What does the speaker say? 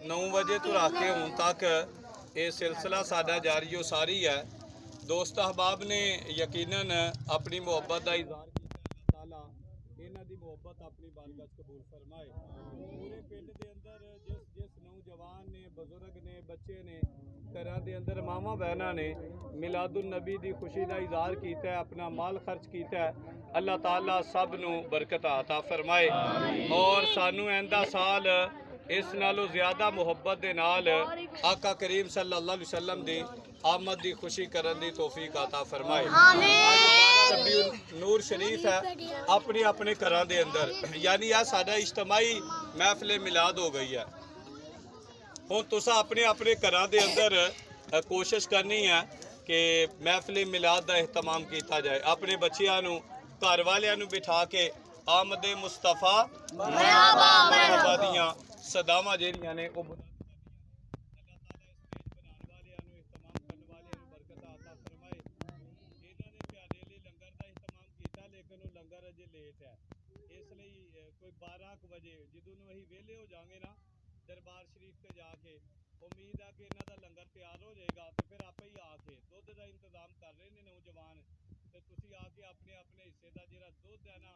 9 ਵਜੇ ਤੋਂ ਰੱਖ ਕੇ ਹੁਣ ਤੱਕ ਇਹ सिलसिला साडा जारी सारी है। दोस्त अहबाब ने यकीनन अपनी मुहब्बत का इजहार किया। अल्लाह ताला इन्हां दी मुहब्बत अपनी बारगाह कबूल फरमाए। पूरे पिंड दे अंदर जिस जिस नौजवान ने, बजुर्ग ने, बच्चे ने, घरां दे अंदर मावां बहनां ने मिलादुन नबी दी खुशी का इजहार किया, अपना माल खर्च किया, अल्लाह ताला सब नूं बरकत अता फरमाए और सानू आइंदा साल इस नालों ज़्यादा मुहब्बत दे नाल आका करीम सल्लल्लाहु अलैहि वसल्लम दी आमद दी खुशी करन दी तौफीक अता फरमाए। आमीन। नूर शरीफ है अपने अपने घरां दे अंदर, यानी आ साडा इज्तमाई महफिल मिलाद हो गई है। हुण तुसां अपने अपने घरां दे अंदर कोशिश करनी है कि महफिल मिलाद का एहतमाम किया जाए। अपने बच्चियां नूं, घर वालियां नूं बिठा के आमद मुस्तफा मरहबा दियां सदावां ਜਿਹੜੀਆਂ ਨੇ ਉਹ अल्लाह ताला इस पेज बनाने वालियां नूं, इहतमाम करने वालियां नूं बरकत अता फरमाए। इन्हां ने प्यादे लिए लंगर का इहतमाम किया, लेकिन वो लंगर अजे लेट है, इसलिए कोई 12 बजे ਜਦੋਂ ਨੂੰ ਅਸੀਂ ਵਿਹਲੇ ਹੋ ਜਾਵਾਂਗੇ ना दरबार शरीफ ਤੇ जाके, उम्मीद है कि इन्हां ਦਾ लंगर तैयार हो जाएगा तो फिर आपे ही आके दुध का इंतजाम कर रहे हैं नौजवान, तो तुसीं आके अपने अपने हिस्से का जिहड़ा दुध है ना